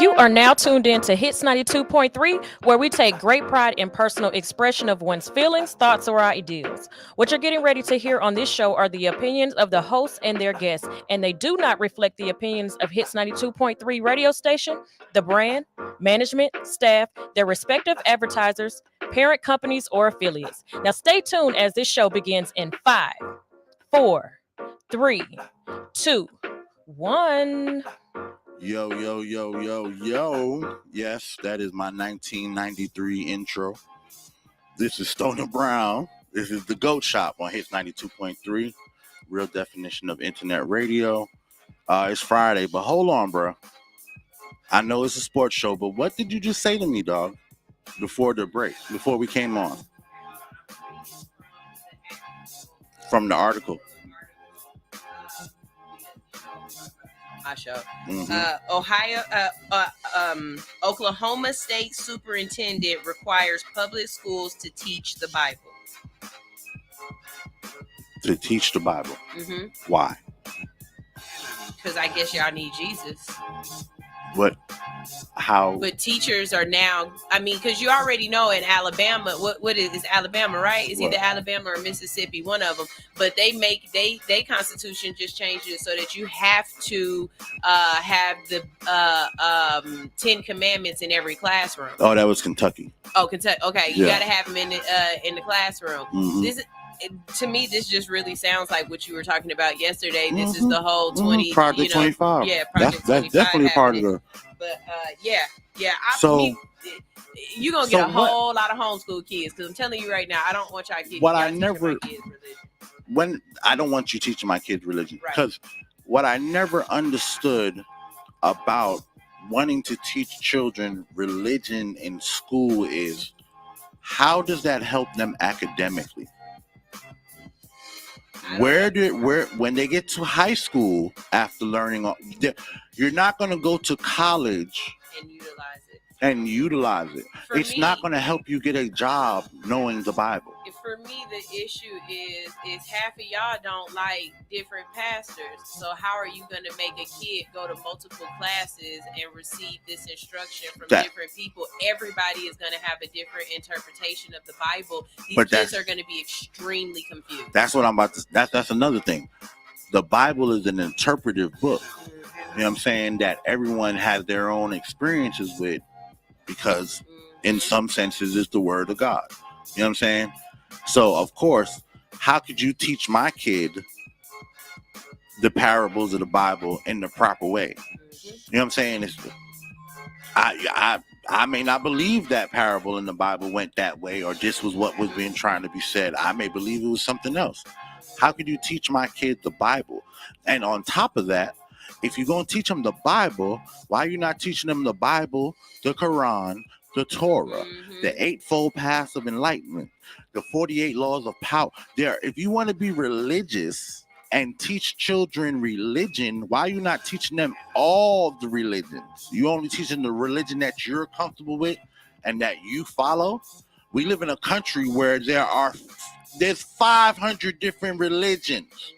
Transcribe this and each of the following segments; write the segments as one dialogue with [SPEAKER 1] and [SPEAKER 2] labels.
[SPEAKER 1] You are now tuned in to Hits 92.3, where we take great pride in personal expression of one's feelings, thoughts, or ideals. What you're getting ready to hear on this show are the opinions of the hosts and their guests, and they do not reflect the opinions of Hits 92.3 radio station, the brand, management, staff, their respective advertisers, parent companies, or affiliates. Now, stay tuned as this show begins in 5, 4, 3, 2, 1.
[SPEAKER 2] Yo, yo, yo, yo, yo. Yes, that is my 1993 intro. This is Stoner Brown. This is the GOAT Shop on Hits 92.3. Real definition of internet radio. It's Friday, but hold on, bro. I know it's a sports show, but what did you just say to me, dog, before the break, before we came on? From the article.
[SPEAKER 3] My show. Oklahoma State Superintendent requires public schools to teach the Bible.
[SPEAKER 2] To teach the Bible.
[SPEAKER 3] Mm-hmm.
[SPEAKER 2] Why?
[SPEAKER 3] Because I guess y'all need Jesus.
[SPEAKER 2] What? How?
[SPEAKER 3] But teachers are now, because you already know in Alabama, what is Alabama, right? It's either Alabama or Mississippi, one of them. But they Constitution just changed it so that you have to have the 10 Commandments in every classroom.
[SPEAKER 2] Oh, that was Kentucky.
[SPEAKER 3] Oh, Kentucky. Okay, you got to have them in the classroom.
[SPEAKER 2] Mm-hmm.
[SPEAKER 3] To me, this just really sounds like what you were talking about yesterday. This is the whole 20
[SPEAKER 2] Project 25.
[SPEAKER 3] Yeah, Project 25.
[SPEAKER 2] That's definitely part of the.
[SPEAKER 3] But you're gonna get whole lot of homeschool kids because I'm telling you right now, I don't want y'all kids.
[SPEAKER 2] What I never, when I don't want you teaching my kids religion, because what I never understood about wanting to teach children religion in school is how does that help them academically? When they get to high school after learning, you're not going to go to college and utilize it. It's not going to help you get a job knowing the Bible.
[SPEAKER 3] For me, the issue is half of y'all don't like different pastors. So how are you going to make a kid go to multiple classes and receive this instruction from different people? Everybody is going to have a different interpretation of the Bible. These kids are going to be extremely confused.
[SPEAKER 2] That's what I'm about to. That's another thing. The Bible is an interpretive book. Mm-hmm. You know what I'm saying? That everyone has their own experiences with, because in some senses it's the word of God. You know what I'm saying? So, of course, how could you teach my kid the parables of the Bible in the proper way? You know what I'm saying? I may not believe that parable in the Bible went that way, or this was what was being trying to be said. I may believe it was something else. How could you teach my kid the Bible? And on top of that, if you're going to teach them the Bible, why are you not teaching them the Bible, the Quran, the Torah, the eightfold paths of enlightenment, the 48 laws of power? If you want to be religious and teach children religion, why are you not teaching them all the religions? You only teaching the religion that you're comfortable with and that you follow? We live in a country where there's 500 different religions.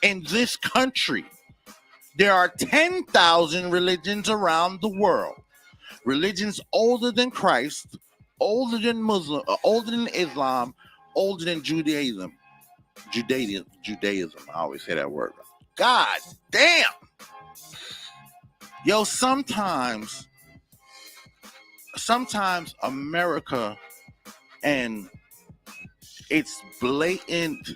[SPEAKER 2] In this country, there are 10,000 religions around the world. Religions older than Christ, older than Muslim, older than Islam, older than Judaism. Judaism. I always say that word. God damn. Yo, sometimes America, and it's blatant.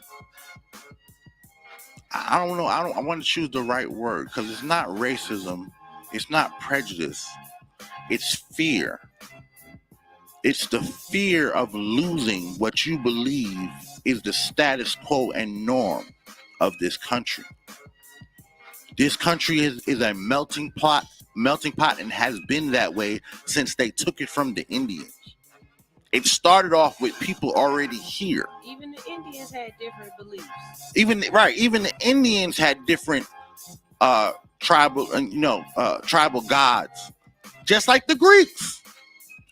[SPEAKER 2] I don't know. I want to choose the right word because it's not racism. It's not prejudice. It's fear. It's the fear of losing what you believe is the status quo and norm of this country. This country is a melting pot, and has been that way since they took it from the Indians. It started off with people already here.
[SPEAKER 3] Even the Indians had different beliefs.
[SPEAKER 2] Even the Indians had different tribal gods, just like the Greeks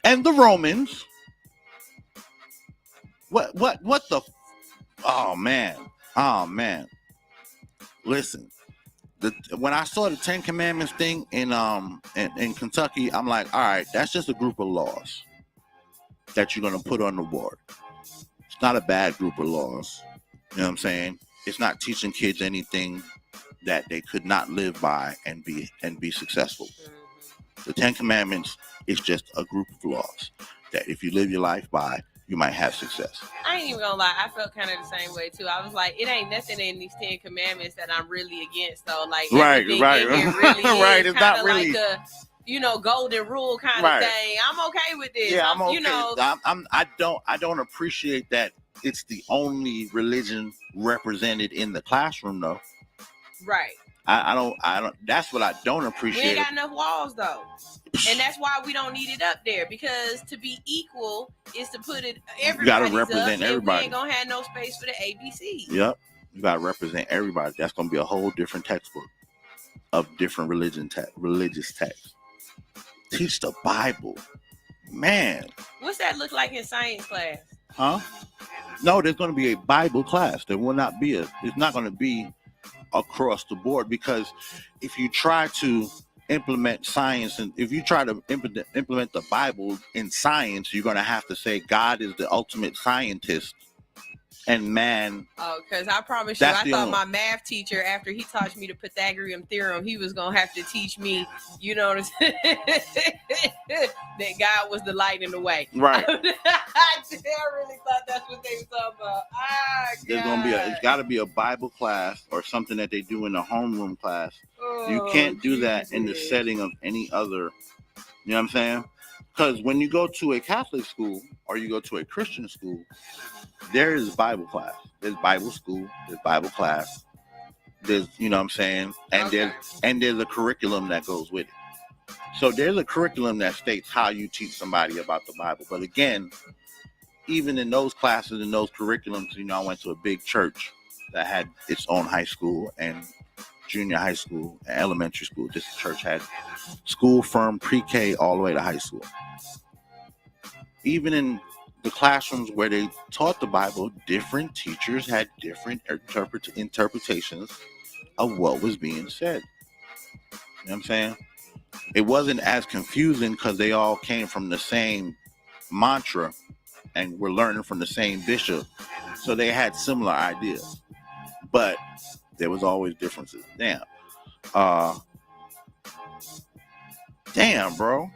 [SPEAKER 2] and the Romans. What the? Oh man. Listen, when I saw the Ten Commandments thing in Kentucky, I'm like, all right, that's just a group of laws that you're gonna put on the board. It's not a bad group of laws. You know what I'm saying? It's not teaching kids anything that they could not live by and be successful. The Ten Commandments is just a group of laws that if you live your life by, you might have success.
[SPEAKER 3] I ain't even gonna lie, I felt kind of the same way too. I was like, it ain't nothing in these 10 Commandments that I'm really against though. Like everything
[SPEAKER 2] right.
[SPEAKER 3] in here really
[SPEAKER 2] Right,
[SPEAKER 3] is
[SPEAKER 2] it's not
[SPEAKER 3] kind of
[SPEAKER 2] really
[SPEAKER 3] like a golden rule kind
[SPEAKER 2] Right.
[SPEAKER 3] of thing. I'm okay with this.
[SPEAKER 2] Yeah, I'm okay.
[SPEAKER 3] You know,
[SPEAKER 2] I don't appreciate that it's the only religion represented in the classroom though.
[SPEAKER 3] right.
[SPEAKER 2] I don't. That's what I don't
[SPEAKER 3] We
[SPEAKER 2] appreciate.
[SPEAKER 3] ain't got enough walls though. And that's why we don't need it up there, because to be equal is to put it everybody's
[SPEAKER 2] You gotta represent
[SPEAKER 3] up,
[SPEAKER 2] everybody.
[SPEAKER 3] and we ain't gonna have no space for the ABC.
[SPEAKER 2] Yep. You gotta represent everybody. That's gonna be a whole different textbook of different religious texts. Teach the Bible. Man.
[SPEAKER 3] What's that look like in science class?
[SPEAKER 2] Huh? No, there's gonna be a Bible class. There will not be it's not gonna be across the board, because if you try to implement science and if you try to implement the Bible in science, you're going to have to say God is the ultimate scientist and man.
[SPEAKER 3] Oh, because I promise you, I thought my math teacher, after he taught me the Pythagorean theorem, he was going to have to teach me, you know, that God was the light in the way.
[SPEAKER 2] Right.
[SPEAKER 3] I really thought that's what they were talking about.
[SPEAKER 2] There's going to be it's got to be a Bible class or something that they do in the homeroom class. You can't do that in the setting of any other, you know what I'm saying? Because when you go to a Catholic school or you go to a Christian school, there is Bible class. There's Bible school. There's Bible class. There's, you know what I'm saying? And there's a curriculum that goes with it. So there's a curriculum that states how you teach somebody about the Bible. But again, even in those classes and those curriculums, you know, I went to a big church that had its own high school and junior high school and elementary school. This church had school from pre-K all the way to high school. Even in the classrooms where they taught the Bible, different teachers had different interpretations of what was being said. You know what I'm saying? It wasn't as confusing because they all came from the same mantra and were learning from the same bishop. So they had similar ideas. But there was always differences. Damn, bro.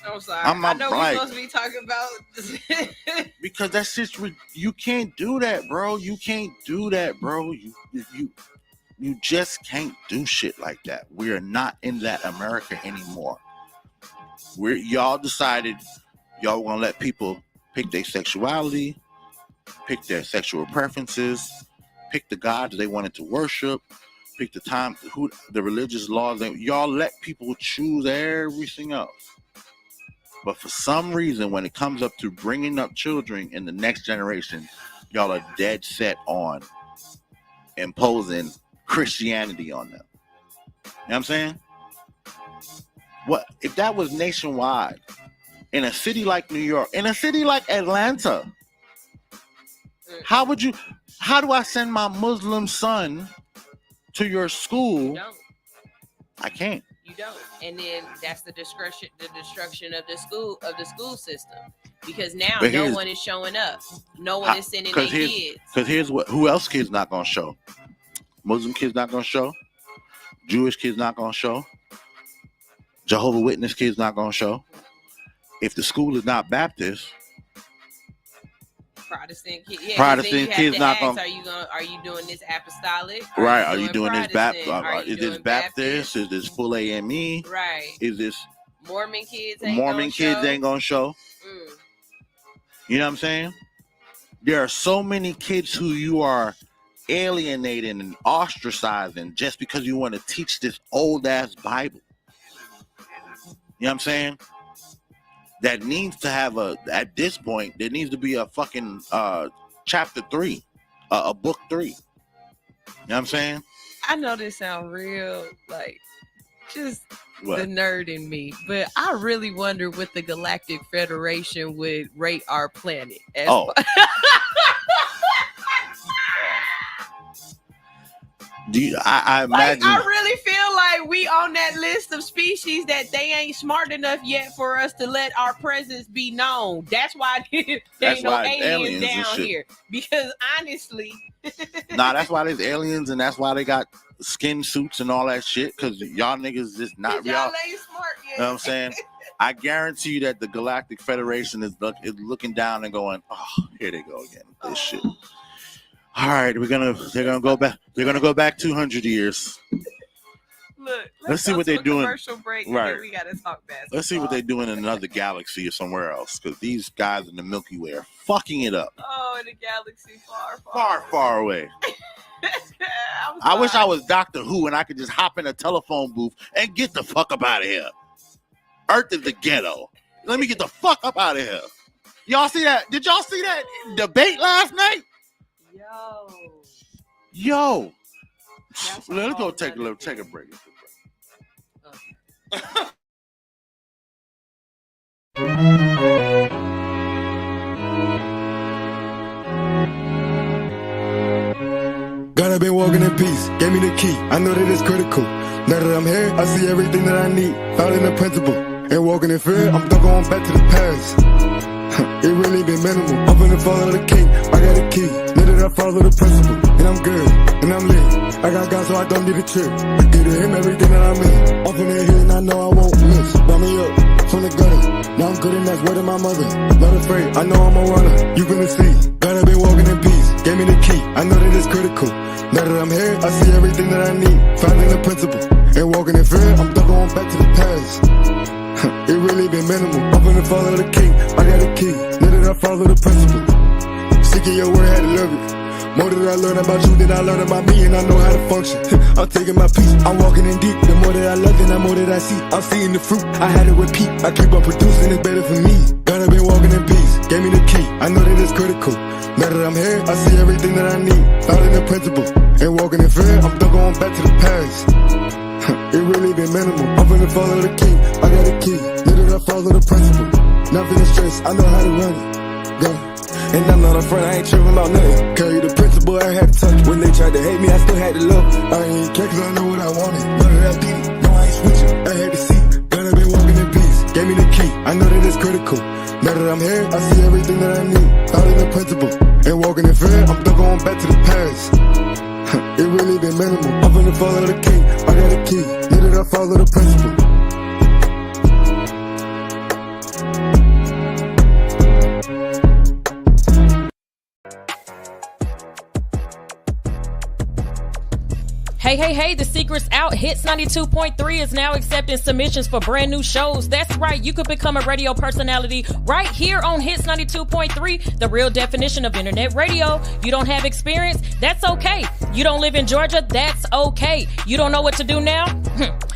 [SPEAKER 3] I'm sorry.
[SPEAKER 2] I
[SPEAKER 3] know we're supposed to be talking about
[SPEAKER 2] because that's just you can't do that, bro. You can't do that, bro. You just can't do shit like that. We are not in that America anymore. Y'all decided y'all want to let people pick their sexuality, pick their sexual preferences, pick the gods they wanted to worship, pick the time, the religious laws. Y'all let people choose everything else. But for some reason, when it comes up to bringing up children in the next generation, y'all are dead set on imposing Christianity on them. You know what I'm saying? What if that was nationwide? In a city like New York, in a city like Atlanta, how do I send my Muslim son to your school?
[SPEAKER 3] You don't.
[SPEAKER 2] I can't.
[SPEAKER 3] You don't. And then that's the destruction of the school system. Because now no one is showing up. No one is sending their kids.
[SPEAKER 2] Because who else kids not gonna show? Muslim kids not gonna show. Jewish kids not gonna show. Jehovah's Witness kids not gonna show. If the school is not Baptist,
[SPEAKER 3] Protestant
[SPEAKER 2] kids not gonna.
[SPEAKER 3] Are you doing this apostolic?
[SPEAKER 2] Right? Are you doing this Baptist? Is this Baptist? Is this full AME?
[SPEAKER 3] Right?
[SPEAKER 2] Is this
[SPEAKER 3] Mormon kids?
[SPEAKER 2] Ain't gonna show. You know what I'm saying? There are so many kids who you are alienating and ostracizing just because you want to teach this old ass Bible. You know what I'm saying? That needs to have at this point, there needs to be a fucking chapter 3, a book 3. You know what I'm saying?
[SPEAKER 3] I know this sounds real, like, just
[SPEAKER 2] what?
[SPEAKER 3] The nerd in me, but I really wonder what the Galactic Federation would rate our planet as.
[SPEAKER 2] I imagine.
[SPEAKER 3] I really feel like we on that list of species that they ain't smart enough yet for us to let our presence be known. That's why there ain't no aliens down here. Because honestly,
[SPEAKER 2] that's why there's aliens, and that's why they got skin suits and all that shit. Because y'all niggas just not real.
[SPEAKER 3] Y'all ain't smart yet.
[SPEAKER 2] You know what I'm saying? I guarantee you that the Galactic Federation is looking down and going, "Oh, here they go again. This shit." All right, they're gonna go back. They're gonna go back 200 years.
[SPEAKER 3] Look,
[SPEAKER 2] let's see what they're doing.
[SPEAKER 3] Commercial break. Right, we gotta talk basketball.
[SPEAKER 2] Let's see what they're doing in another galaxy or somewhere else, because these guys in the Milky Way are fucking it up.
[SPEAKER 3] Oh, in a galaxy far
[SPEAKER 2] away. I wish I was Doctor Who and I could just hop in a telephone booth and get the fuck up out of here. Earth is the ghetto. Let me get the fuck up out of here. Y'all see that? Did y'all see that debate last night? Yo. Let's go take a break.
[SPEAKER 4] God, I've been walking in peace, gave me the key. I know that it's critical. Now that I'm here, I see everything that I need. Following the principle. And walking in fear, I'm stuck going back to the past. It really been minimal. I'm finna follow the king. I got a key. Know that I follow the principle. And I'm good. And I'm lit. I got God so I don't need a trip. I give to him everything that I'm in. Up in the hill and I know I won't miss. Brought me up from the gutter. Now I'm good and that's word of my mother. Not afraid. I know I'm a runner. You gonna see. God, I've been walking in peace. Gave me the key. I know that it's critical. Now that I'm here, I see everything that I need. Finding the principle. And walking in fear, I'm stuck going back to the past. It really been minimal. I'm finna follow the king. I got a key. Know that I follow the principle. Seeking your word, had to love it. More that I learn about you than I learn about me, and I know how to function. I'm taking my peace. I'm walking in deep. The more that I love, then the more that I see. I'm seeing the fruit. I had to repeat. I keep on producing. It's better for me. God, I've been walking in peace. Gave me the key. I know that it's critical. Now that I'm here, I see everything that I need. Following the principle. And walking in fear, I'm stuck going back to the past. It really been minimal. I'm finna follow the king. I got a key. Know that I follow the principle. Nothing is stress. I know how to run it. Go. And I'm not a friend. I ain't tripping about nothing. Carry the principle. I had to touch. When they tried to hate me, I still had to love. I ain't care 'cause I know what I wanted. Know that I did it. No, I ain't switching. I had to see. God, I've been walking in peace. Gave me the key. I know that it's critical. Now that I'm here, I see everything that I need. Following the principle. And walking in fear, I'm still going back to the past. It really been minimal. I'm finna follow the king. I got a key. Know that I follow the principle.
[SPEAKER 1] Hey, the secret's out. Hits 92.3 is now accepting submissions for brand new shows. That's right, you could become a radio personality right here on Hits 92.3, the real definition of internet radio. You don't have experience? That's okay. You don't live in Georgia? That's okay. You don't know what to do now?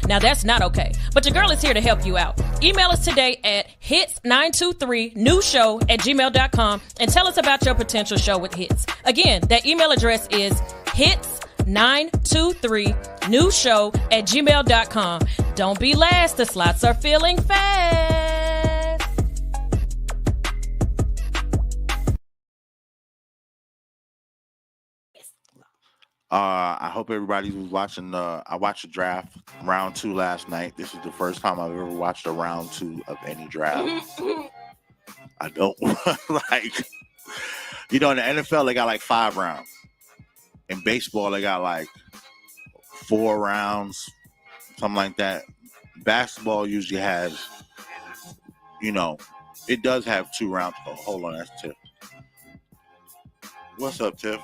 [SPEAKER 1] Now that's not okay. But your girl is here to help you out. Email us today at hits923newshow@gmail.com and tell us about your potential show with Hits. Again, that email address is hits923newshow@gmail.com. Don't be last. The slots are filling fast.
[SPEAKER 2] I hope everybody was watching. I watched the draft round 2 last night. This is the first time I've ever watched a round 2 of any draft. I don't like, in the NFL they got like 5 rounds. In baseball they got like 4 rounds, something like that. Basketball usually has, it does have 2 rounds. Oh, hold on, that's Tiff. What's up, Tiff?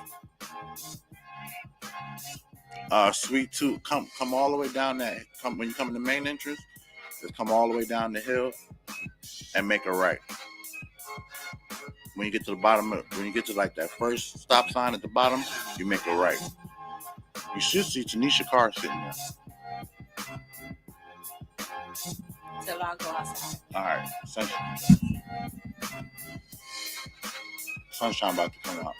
[SPEAKER 2] Sweet Tooth, come all the way down that. When you come in the main entrance, just come all the way down the hill and make a right. When you get to the bottom, when you get to like that first stop sign at the bottom, you make a right. You should see Tanisha Carr sitting there.
[SPEAKER 3] Till I go outside.
[SPEAKER 2] All right, sunshine. Sunshine about to come out.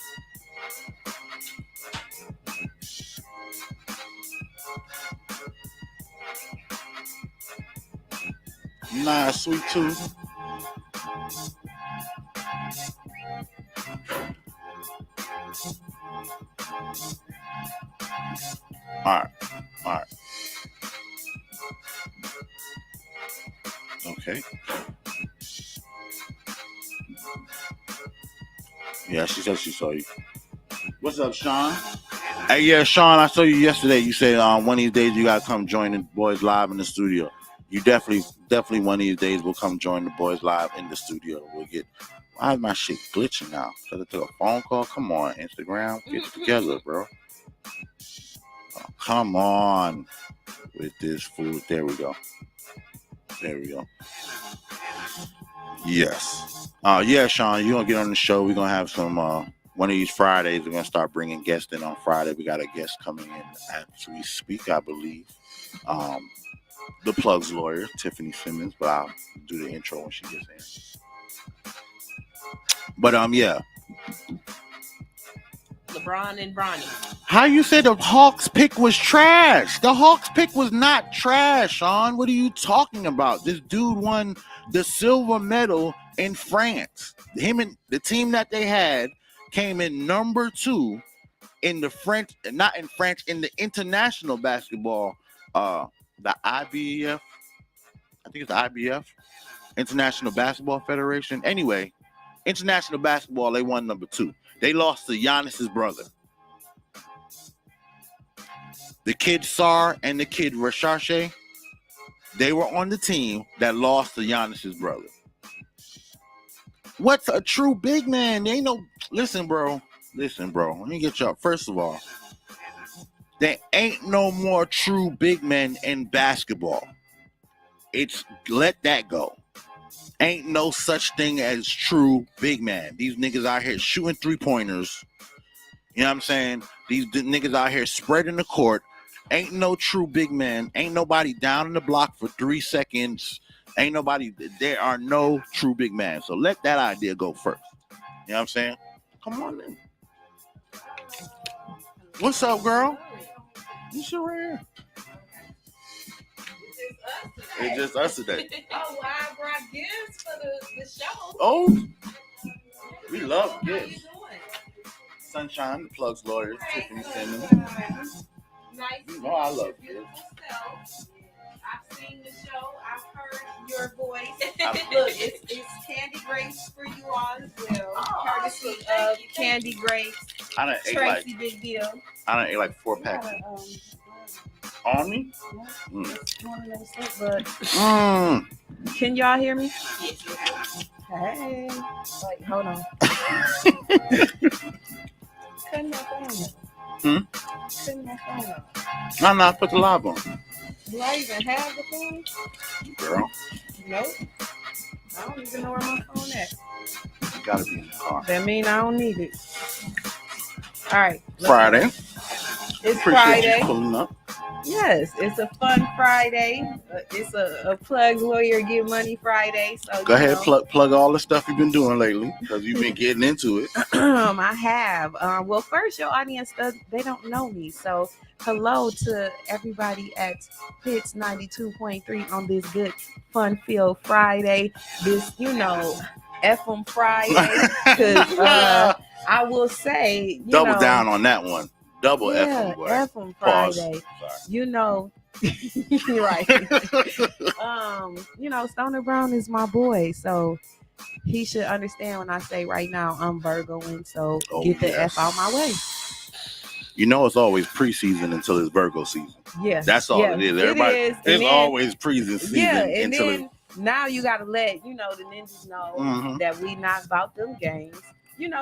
[SPEAKER 2] Nah, Sweet Tooth. All right. Okay. Yeah, she said she saw you. What's up, Sean? Hey, yeah, Sean, I saw you yesterday. You said one of these days you gotta come join the boys live in the studio. You definitely one of these days will come join the boys live in the studio. We'll get. Why is my shit glitching now? Should I take a phone call? Come on, Instagram, get it together, bro. Oh, come on with this food. There we go. Yes. Yeah, Sean, you're gonna get on the show. We're gonna have some one of these Fridays. We're gonna start bringing guests in on Friday. We got a guest coming in as we speak, I believe. The Plug's lawyer, Tiffany Simmons, but I'll do the intro when she gets in. But yeah.
[SPEAKER 3] LeBron and Bronny.
[SPEAKER 2] How you say the Hawks pick was trash? The Hawks pick was not trash, Sean. What are you talking about? This dude won the silver medal in France. Him and the team that they had came in number 2 in the French, not in French, in the international basketball, the IBF. I think it's the IBF, International Basketball Federation. Anyway, international basketball, they won number 2. They lost to Giannis's brother. The kid Sar and the kid Recherche, they were on the team that lost to Giannis's brother. What's a true big man? There ain't no. Listen, bro. Let me get y'all. First of all, there ain't no more true big men in basketball. It's let that go. Ain't no such thing as true big man. These niggas out here shooting 3-pointers. You know what I'm saying? These niggas out here spreading the court. Ain't no true big man. Ain't nobody down in the block for 3 seconds. Ain't nobody. There are no true big man. So let that idea go first. You know what I'm saying? Come on in. What's up, girl? You sure are. It's just us today.
[SPEAKER 3] Oh, well, I brought gifts for the show.
[SPEAKER 2] Oh, we love gifts.
[SPEAKER 3] How you doing?
[SPEAKER 2] Sunshine, the Plug's lawyer, Tiffany Simmons.
[SPEAKER 3] Nice.
[SPEAKER 2] You know I love
[SPEAKER 3] your
[SPEAKER 2] you.
[SPEAKER 3] beautiful self. I've seen the show. I've heard your voice. Look, it's Candy Grapes for you all as well. Courtesy of Candy Grapes.
[SPEAKER 2] I done ate
[SPEAKER 3] Tracy, big deal.
[SPEAKER 2] like 4 packs. On me?
[SPEAKER 3] Can y'all hear me? Yes. Hey. Wait, hold on. Couldn't my phone on. Couldn't my phone on.
[SPEAKER 2] No, put the live on.
[SPEAKER 3] Do I even have the phone?
[SPEAKER 2] Girl.
[SPEAKER 3] Nope. I don't even know where my phone at.
[SPEAKER 2] You gotta be in the car.
[SPEAKER 3] That mean I don't need it. All right.
[SPEAKER 2] Friday.
[SPEAKER 3] It's
[SPEAKER 2] Appreciate
[SPEAKER 3] Friday.
[SPEAKER 2] you pulling up.
[SPEAKER 3] Yes, it's a fun Friday. It's a Plug Lawyer Get Money Friday. So
[SPEAKER 2] Go ahead, plug all the stuff you've been doing lately because you've been getting into it.
[SPEAKER 3] I have. Well, first, your audience they don't know me, so hello to everybody at Hits 92.3 on this good fun-filled Friday. This, FM Friday. Because I will say,
[SPEAKER 2] double down on that one. Double FM, boy.
[SPEAKER 3] FM Friday. Right. Stoner Brown is my boy, so he should understand when I say right now I'm Virgoing, so get the F out my way.
[SPEAKER 2] It's always preseason until it's Virgo season.
[SPEAKER 3] Yeah.
[SPEAKER 2] That's all it is. Everybody, it's always preseason
[SPEAKER 3] and
[SPEAKER 2] until
[SPEAKER 3] then now you gotta let the ninjas know that we not about them games.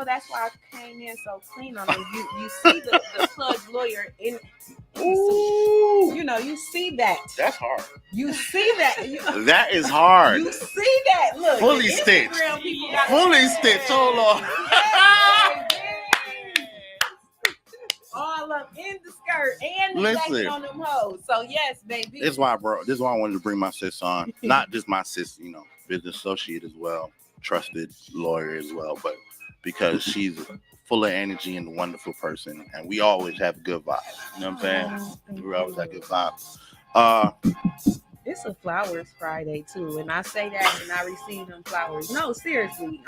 [SPEAKER 3] That's why I came in so clean on them. You see the Plug Lawyer in.
[SPEAKER 2] Ooh.
[SPEAKER 3] You see that.
[SPEAKER 2] That's hard.
[SPEAKER 3] You see that.
[SPEAKER 2] That is hard.
[SPEAKER 3] You see that. Look.
[SPEAKER 2] Fully stitched. Fully stitched. Hold on.
[SPEAKER 3] All up in the skirt and the jacket on them hoes. So yes, baby.
[SPEAKER 2] This is why I wanted to bring my sis on. Not just my sis, business associate as well, trusted lawyer as well, but because she's full of energy and a wonderful person, and we always have good vibes. You know what I'm saying? We always have good vibes.
[SPEAKER 3] It's a flowers Friday too, and I say that and I receive them flowers. No, seriously.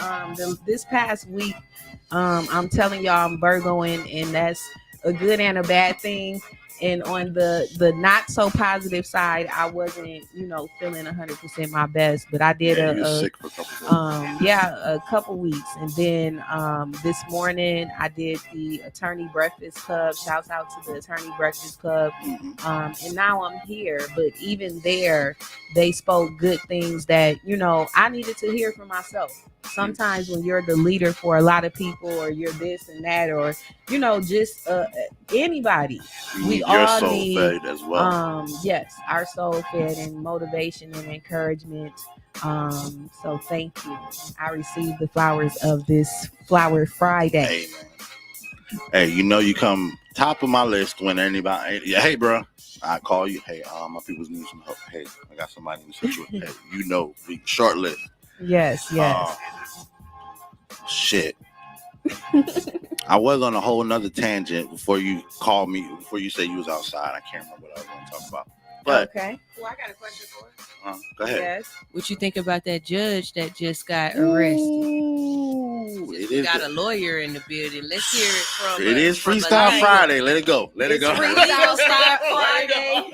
[SPEAKER 3] This past week, I'm telling y'all I'm Virgoing, and that's a good and a bad thing.
[SPEAKER 5] And on the not so positive side, I wasn't, feeling 100% my best, but I did
[SPEAKER 2] you were sick for a couple days.
[SPEAKER 5] a couple weeks. And then this morning I did the Attorney Breakfast Club. Shouts out to the Attorney Breakfast Club. And now I'm here. But even there, they spoke good things that, I needed to hear for myself. Sometimes when you're the leader for a lot of people, or you're this and that, or just anybody, we
[SPEAKER 2] your
[SPEAKER 5] all
[SPEAKER 2] soul
[SPEAKER 5] need
[SPEAKER 2] fed as well.
[SPEAKER 5] Yes, our soul fed, and motivation and encouragement. So thank you. I received the flowers of this Flower Friday.
[SPEAKER 2] Hey, man. Hey, you come top of my list when anybody. Yeah, hey, bro. I call you. Hey, my people's need some help. Hey, I got somebody who's situated. Hey, we short list.
[SPEAKER 5] Yes.
[SPEAKER 2] Shit. I was on a whole nother tangent before you called me, before you said you was outside. I can't remember what I was going to talk about. But,
[SPEAKER 5] okay.
[SPEAKER 3] Well, I got a question for you.
[SPEAKER 2] Go ahead.
[SPEAKER 5] Yes.
[SPEAKER 6] What you think about that judge that just got arrested?
[SPEAKER 3] Since we got a lawyer in the building, let's hear it from.
[SPEAKER 2] It is Freestyle Friday. Let it go. Let it go.
[SPEAKER 5] Freestyle Friday.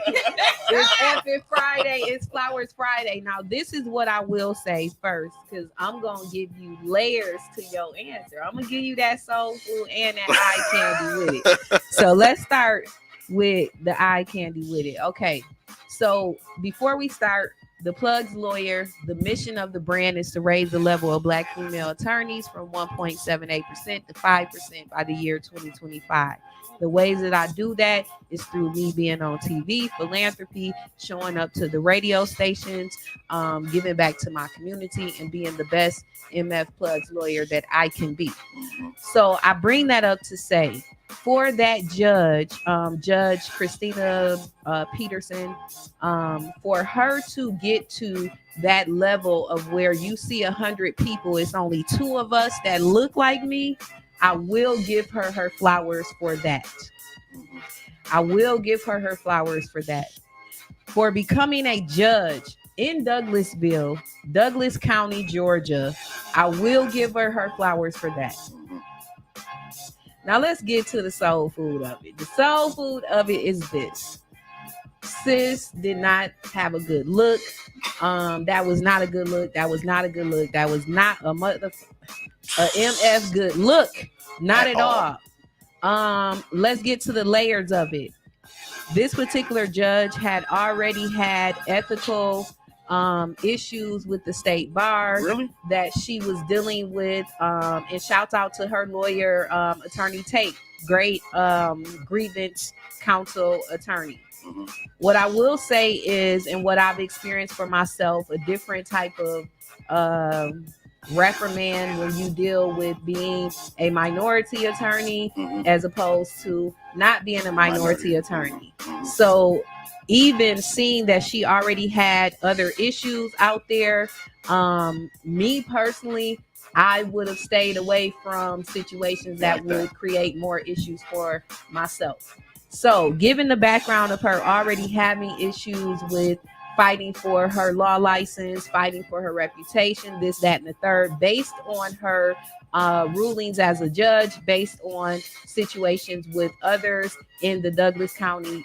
[SPEAKER 5] It's Epic Friday. It's Flowers Friday. Now, this is what I will say first, because I'm going to give you layers to your answer. I'm going to give you that soul food and that eye candy with it. So let's start with the eye candy with it. Okay. So before we start, the Plug's lawyer, the mission of the brand is to raise the level of Black female attorneys from 1.78% to 5% by the year 2025. The ways that I do that is through me being on TV, philanthropy, showing up to the radio stations, giving back to my community, and being the best MF Plug's lawyer that I can be. So I bring that up to say, for that judge, Judge Christina Peterson, for her to get to that level of where you see 100 people, it's only 2 of us that look like me, I will give her flowers for that. I will give her flowers for that. For becoming a judge in Douglasville, Douglas County, Georgia, I will give her flowers for that. Now let's get to the soul food of it. The soul food of it is this. Sis did not have a good look. That was not a good look. That was not a good look. That was not a MF good look. Not at all. Let's get to the layers of it. This particular judge had already had ethical issues with the state bar that she was dealing with, and shout out to her lawyer, Attorney Tate, great grievance counsel attorney. What I will say is, and what I've experienced for myself, a different type of reprimand when you deal with being a minority attorney as opposed to not being a minority attorney. So even seeing that she already had other issues out there, me personally, I would have stayed away from situations that would create more issues for myself. So given the background of her already having issues with fighting for her law license, fighting for her reputation, this, that, and the third, based on her rulings as a judge, based on situations with others in the Douglas County,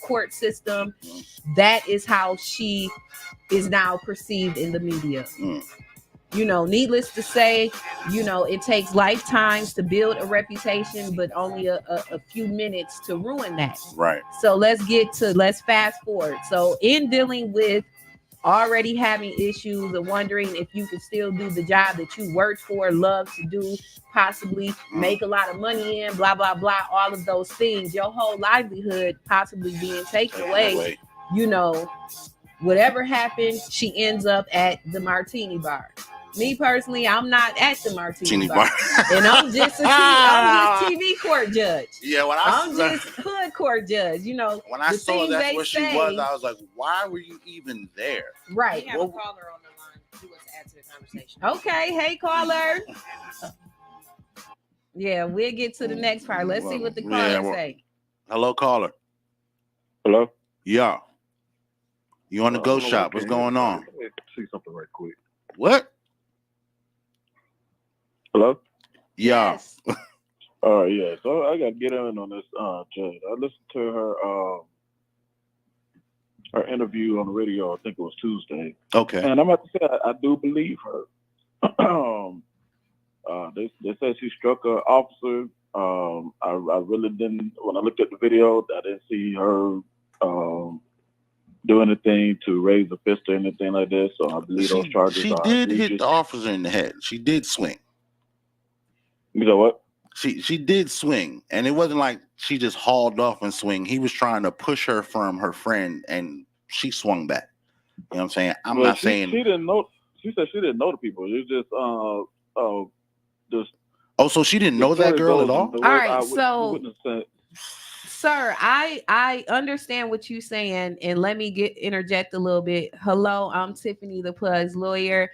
[SPEAKER 5] court system, that is how she is now perceived in the media. Needless to say, it takes lifetimes to build a reputation, but only a few minutes to ruin that.
[SPEAKER 2] Right.
[SPEAKER 5] So let's fast forward. So in dealing with already having issues of wondering if you can still do the job that you worked for, love to do, possibly make a lot of money in, blah, blah, blah, all of those things, your whole livelihood possibly being taken away, whatever happened, she ends up at the martini bar. Me personally, I'm not at the martini bar. And I'm just TV court judge.
[SPEAKER 2] Yeah,
[SPEAKER 5] I'm just hood court judge.
[SPEAKER 2] When I saw that's what she was, I was like, why were you even there?
[SPEAKER 5] Right.
[SPEAKER 3] We have a caller on the line who wants to add to the conversation.
[SPEAKER 5] Okay, hey caller. Yeah, we'll get to the next part. Let's see what the caller say.
[SPEAKER 2] Hello, caller.
[SPEAKER 7] Hello?
[SPEAKER 2] Yeah. You on the GOAT Shop? What's going on?
[SPEAKER 7] Let me see something right quick.
[SPEAKER 2] What?
[SPEAKER 7] Hello?
[SPEAKER 2] Yeah.
[SPEAKER 5] Yes.
[SPEAKER 7] Yeah. So I got to get in on this, Judge. I listened to her interview on the radio. I think it was Tuesday.
[SPEAKER 2] Okay.
[SPEAKER 7] And I'm about to say I do believe her. They said she struck an officer. I really didn't. When I looked at the video, I didn't see her do anything to raise a fist or anything like this. So I believe those charges
[SPEAKER 2] She
[SPEAKER 7] are
[SPEAKER 2] did
[SPEAKER 7] egregious.
[SPEAKER 2] hit the officer in the head. She did swing.
[SPEAKER 7] You know what?
[SPEAKER 2] She did swing, and it wasn't like she just hauled off and swing. He was trying to push her from her friend, and she swung back. You know what I'm saying? I'm not saying
[SPEAKER 7] she didn't know. She said she didn't know the people. It was just
[SPEAKER 2] Oh, so she didn't know that girl at all?
[SPEAKER 5] All right, so sir, I understand what you're saying, and let me interject a little bit. Hello, I'm Tiffany the Plug's lawyer.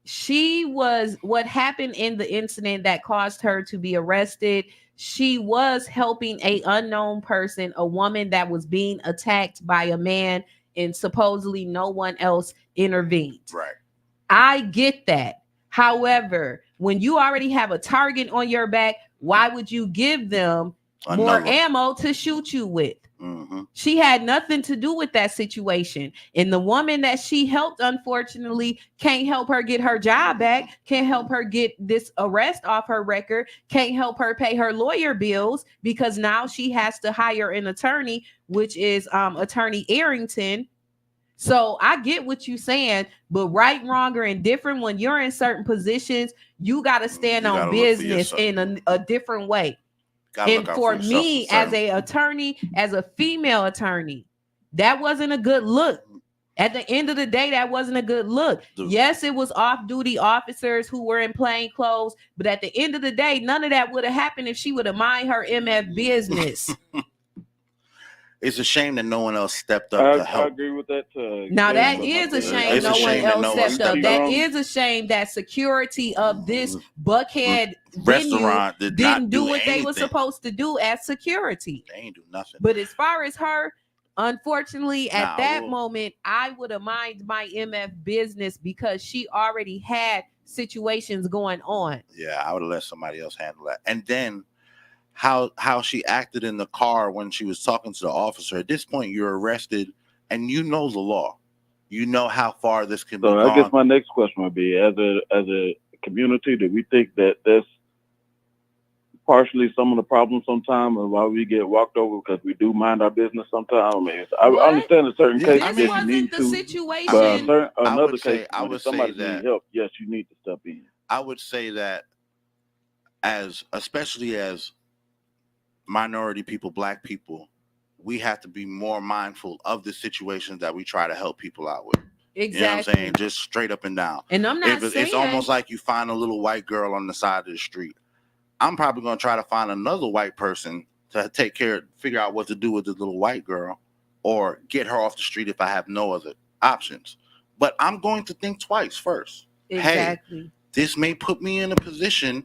[SPEAKER 5] She was what happened in the incident that caused her to be arrested. She was helping a unknown person, a woman that was being attacked by a man, and supposedly no one else intervened.
[SPEAKER 2] Right.
[SPEAKER 5] I get that. However, when you already have a target on your back, why would you give them more ammo to shoot you with?
[SPEAKER 2] Mm-hmm.
[SPEAKER 5] She had nothing to do with that situation. And the woman that she helped, unfortunately, can't help her get her job back, can't help her get this arrest off her record, can't help her pay her lawyer bills because now she has to hire an attorney, which is Attorney Arrington. So I get what you're saying, but right, wrong, or indifferent, when you're in certain positions, you got to stand on business in a different way. And for me, as a attorney, as a female attorney, that wasn't a good look. At the end of the day, that wasn't a good look. Yes, it was off-duty officers who were in plain clothes, but at the end of the day, none of that would have happened if she would have mind her MF business.
[SPEAKER 2] It's a shame that no one else stepped up to help.
[SPEAKER 7] I agree with that.
[SPEAKER 5] Now that is a shame no one else stepped up. That is a shame that security of this Buckhead
[SPEAKER 2] restaurant
[SPEAKER 5] didn't do what they were supposed to do as security.
[SPEAKER 2] They ain't do nothing.
[SPEAKER 5] But as far as her, unfortunately, at that moment, I would have minded my MF business because she already had situations going on.
[SPEAKER 2] Yeah, I would have let somebody else handle that. And then how she acted in the car when she was talking to the officer. At this point, you're arrested, and you know the law. You know how far this can be gone.
[SPEAKER 7] I guess my next question would be, as a community, do we think that that's partially some of the problem sometimes, and why we get walked over because we do mind our business sometimes? I mean, I understand in certain cases
[SPEAKER 5] this
[SPEAKER 7] you need
[SPEAKER 5] the
[SPEAKER 7] to.
[SPEAKER 5] situation.
[SPEAKER 7] But another case,
[SPEAKER 2] I would
[SPEAKER 7] somebody
[SPEAKER 2] say that
[SPEAKER 7] needs help, yes, you need to step in.
[SPEAKER 2] I would say that especially as minority people, Black people, we have to be more mindful of the situations that we try to help people out with.
[SPEAKER 5] Exactly.
[SPEAKER 2] You know what I'm saying? Just straight up and down.
[SPEAKER 5] And I'm not saying
[SPEAKER 2] it's almost like you find a little white girl on the side of the street. I'm probably going to try to find another white person to figure out what to do with the little white girl, or get her off the street if I have no other options. But I'm going to think twice first.
[SPEAKER 5] Exactly.
[SPEAKER 2] Hey, this may put me in a position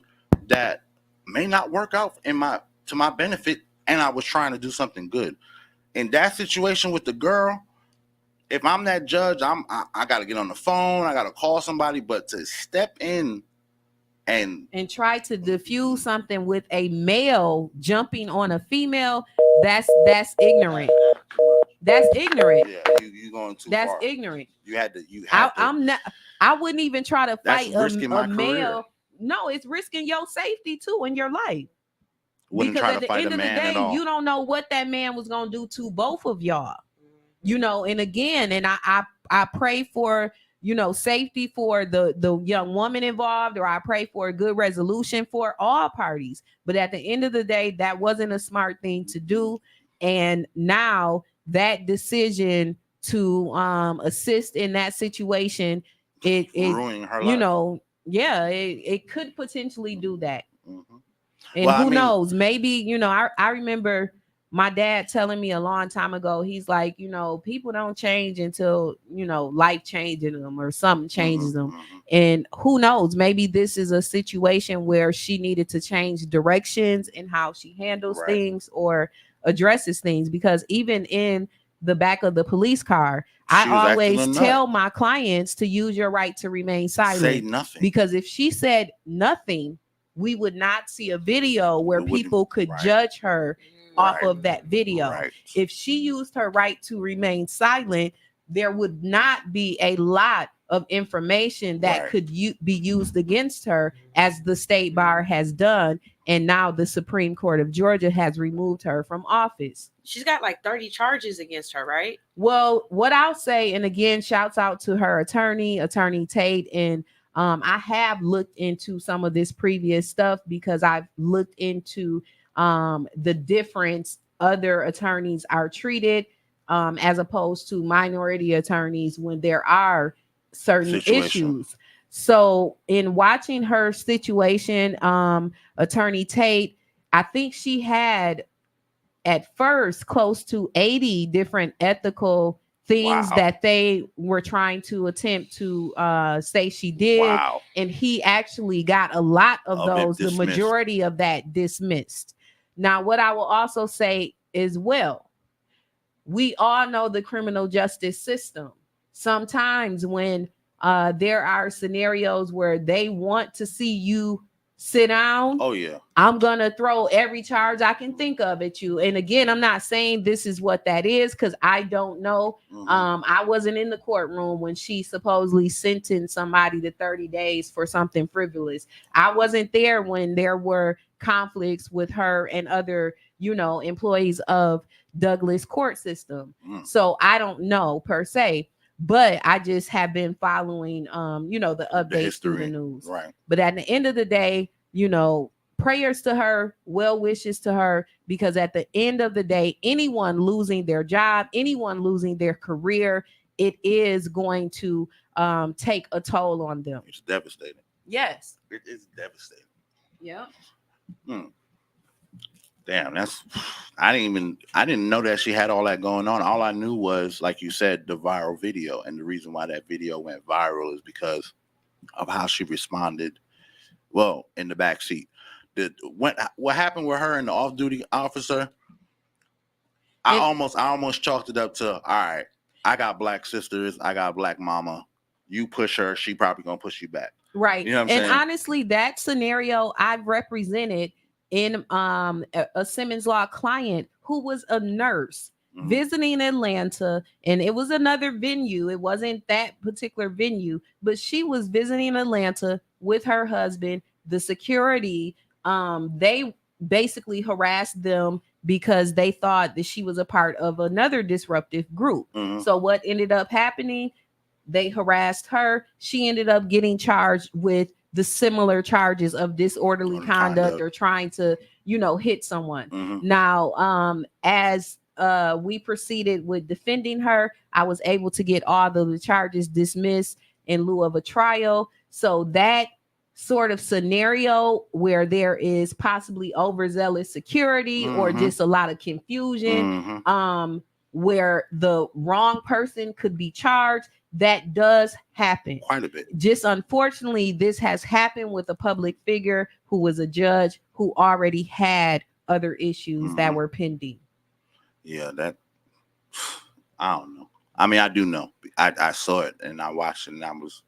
[SPEAKER 2] that may not work out to my benefit, and I was trying to do something good. In that situation with the girl, if I'm that judge, I got to get on the phone, I got to call somebody, but to step in and
[SPEAKER 5] try to diffuse something with a male jumping on a female, that's ignorant. That's ignorant.
[SPEAKER 2] Yeah, you going too
[SPEAKER 5] that's
[SPEAKER 2] far.
[SPEAKER 5] Ignorant.
[SPEAKER 2] You had to.
[SPEAKER 5] I'm not. I wouldn't even try to fight a male.
[SPEAKER 2] Career.
[SPEAKER 5] No, it's risking your safety too in your life.
[SPEAKER 2] Wouldn't
[SPEAKER 5] because
[SPEAKER 2] try
[SPEAKER 5] at
[SPEAKER 2] to
[SPEAKER 5] the
[SPEAKER 2] fight
[SPEAKER 5] end
[SPEAKER 2] a
[SPEAKER 5] of the
[SPEAKER 2] man
[SPEAKER 5] day,
[SPEAKER 2] at all.
[SPEAKER 5] you don't know what that man was gonna do to both of y'all. You know, and again, and I pray for, you know, safety for the young woman involved, or I pray for a good resolution for all parties. But at the end of the day, that wasn't a smart thing to do. And now that decision to assist in that situation, it ruining her life. You know, yeah, it could potentially do that.
[SPEAKER 2] Mm-hmm.
[SPEAKER 5] And who knows? Maybe, you know, I remember my dad telling me a long time ago, he's like, you know, people don't change until, you know, life changes them or something changes them. And who knows? Maybe this is a situation where she needed to change directions in how she handles things or addresses things. Because even in the back of the police car, I always tell my clients to use your right to remain silent.
[SPEAKER 2] Say nothing.
[SPEAKER 5] Because if she said nothing, we would not see a video where
[SPEAKER 2] It wouldn't-
[SPEAKER 5] people could
[SPEAKER 2] right.
[SPEAKER 5] judge her off
[SPEAKER 2] Right.
[SPEAKER 5] of that video.
[SPEAKER 2] Right.
[SPEAKER 5] If she used her right to remain silent, there would not be a lot of information that
[SPEAKER 2] Right.
[SPEAKER 5] could be used against her, as the state bar has done, and now the Supreme Court of Georgia has removed her from office.
[SPEAKER 3] She's got like 30 charges against her, right?
[SPEAKER 5] Well, what I'll say, and again, shouts out to her attorney Tate, and I have looked into some of this previous stuff because I've looked into the difference other attorneys are treated as opposed to minority attorneys when there are certain
[SPEAKER 2] Situation.
[SPEAKER 5] issues. So in watching her situation, Attorney Tate, I think she had at first close to 80 different ethical things
[SPEAKER 2] Wow.
[SPEAKER 5] that they were trying to attempt to say she did.
[SPEAKER 2] Wow.
[SPEAKER 5] And he actually got a lot of
[SPEAKER 2] Of it
[SPEAKER 5] those, the
[SPEAKER 2] dismissed.
[SPEAKER 5] majority of that dismissed. Now, what I will also say is, well, we all know the criminal justice system. Sometimes when there are scenarios where they want to see you sit down,
[SPEAKER 2] Oh yeah.
[SPEAKER 5] I'm gonna throw every charge I can think of at you. And again, I'm not saying this is what that is because I don't know.
[SPEAKER 2] Mhm.
[SPEAKER 5] I wasn't in the courtroom when she supposedly sentenced somebody to 30 days for something frivolous. I wasn't there when there were conflicts with her and other, employees of Douglas court system.
[SPEAKER 2] Mm.
[SPEAKER 5] So I don't know per se, but I just have been following, the updates through the
[SPEAKER 2] history.
[SPEAKER 5] news.
[SPEAKER 2] Right.
[SPEAKER 5] But at the end of the day, prayers to her, well wishes to her, because at the end of the day, anyone losing their job, anyone losing their career, it is going to take a toll on them.
[SPEAKER 2] It's devastating.
[SPEAKER 5] Yes.
[SPEAKER 2] It is devastating.
[SPEAKER 5] Yeah.
[SPEAKER 2] Damn, I didn't know that she had all that going on. All I knew was, like you said, the viral video. And the reason why that video went viral is because of how she responded. Well, in the back seat. What happened with her and the off-duty officer? I almost chalked it up to, all right, I got black sisters, I got black mama. You push her, she probably gonna push you back.
[SPEAKER 5] Right.
[SPEAKER 2] You know what I'm
[SPEAKER 5] and
[SPEAKER 2] saying?
[SPEAKER 5] honestly, that scenario I've represented in a Simmons Law client who was a nurse visiting Atlanta, and it was another venue. It wasn't that particular venue, but she was visiting Atlanta with her husband. The security, they basically harassed them because they thought that she was a part of another disruptive group. So what ended up happening? They harassed her. She ended up getting charged with the similar charges of disorderly conduct or trying to, hit someone. Now, as we proceeded with defending her, I was able to get all the charges dismissed in lieu of a trial. So that sort of scenario where there is possibly overzealous security or just a lot of confusion, where the wrong person could be charged, that does happen
[SPEAKER 2] quite a bit.
[SPEAKER 5] Just unfortunately, this has happened with a public figure who was a judge who already had other issues that were pending.
[SPEAKER 2] Yeah, I don't know. I mean, I do know. I saw it and I watched it and I was.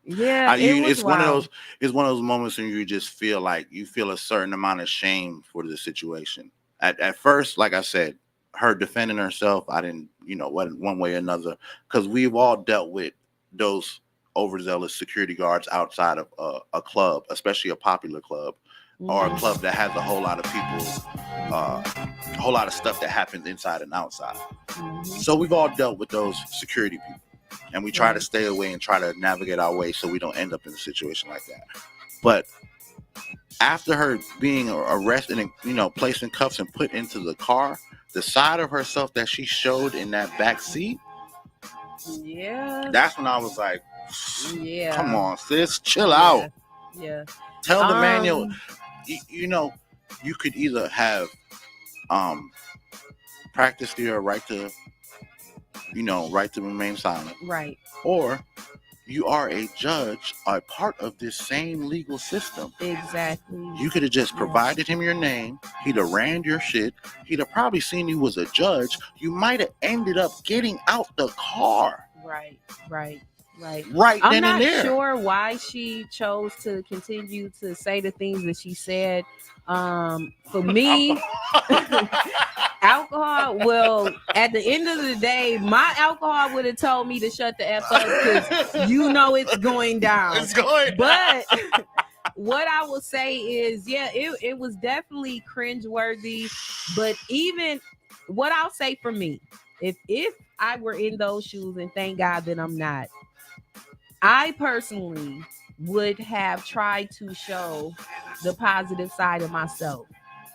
[SPEAKER 5] Yeah,
[SPEAKER 2] it's one of those. It's one of those moments when you just feel like you feel a certain amount of shame for the situation. At first, like I said, her defending herself, I didn't, one way or another, because we've all dealt with those overzealous security guards outside of a club, especially a popular club or a club that has a whole lot of people, a whole lot of stuff that happens inside and outside. So we've all dealt with those security people, and we try to stay away and try to navigate our way so we don't end up in a situation like that. But after her being arrested and placed in cuffs and put into the car, the side of herself that she showed in that back seat, that's when I was like, come on, sis, chill out. Tell the manual, you could either have practiced your right to remain silent,
[SPEAKER 5] right,
[SPEAKER 2] or you are a judge, a part of this same legal system.
[SPEAKER 5] Exactly.
[SPEAKER 2] You could have just provided him your name. He'd have ran your shit. He'd have probably seen you was a judge. You might have ended up getting out the car.
[SPEAKER 5] Right.
[SPEAKER 2] right
[SPEAKER 5] I'm
[SPEAKER 2] then
[SPEAKER 5] not
[SPEAKER 2] and there.
[SPEAKER 5] sure why she chose to continue to say the things that she said. For me, alcohol will, at the end of the day, my alcohol would have told me to shut the F up because you know it's going down.
[SPEAKER 2] It's going
[SPEAKER 5] But what I will say is, yeah, it was definitely cringeworthy. But even what I'll say for me, if I were in those shoes, and thank God that I'm not, I personally would have tried to show the positive side of myself.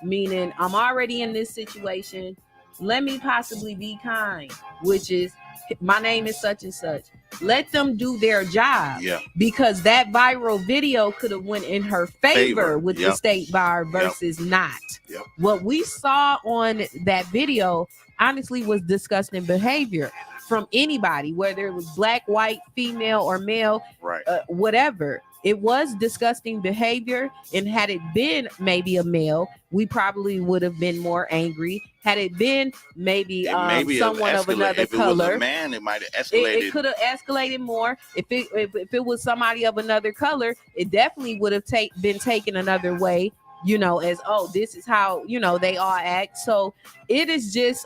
[SPEAKER 5] Meaning, I'm already in this situation. Let me possibly be kind, which is, my name is such and such. Let them do their job.
[SPEAKER 2] Yeah.
[SPEAKER 5] Because that viral video could have went in her favor with the state bar versus not.
[SPEAKER 2] Yep.
[SPEAKER 5] What we saw on that video honestly was disgusting behavior from anybody, whether it was black, white, female, or male,
[SPEAKER 2] Right.
[SPEAKER 5] Whatever. It was disgusting behavior, and had it been maybe a male, we probably would have been more angry. Had it been maybe someone of another
[SPEAKER 2] if
[SPEAKER 5] color,
[SPEAKER 2] it was a man, it might have escalated.
[SPEAKER 5] It could have escalated more. If it was somebody of another color, it definitely would have been taken another way. As, oh, this is how they all act. So it is just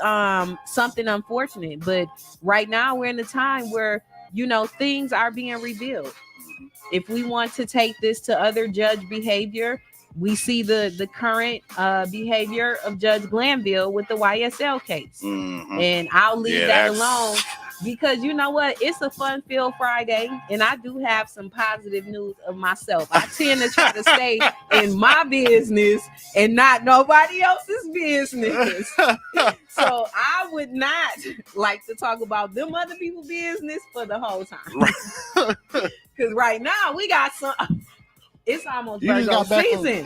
[SPEAKER 5] something unfortunate. But right now we're in a time where things are being revealed. If we want to take this to other judge behavior, we see the current behavior of Judge Glanville with the YSL case.
[SPEAKER 2] Mm-hmm.
[SPEAKER 5] And I'll leave that alone, because you know what? It's a fun-filled Friday, and I do have some positive news of myself. I tend to try to stay in my business and not nobody else's business. So I would not like to talk about them other people's business for the whole time. Because right now we got some. It's almost Virgo season.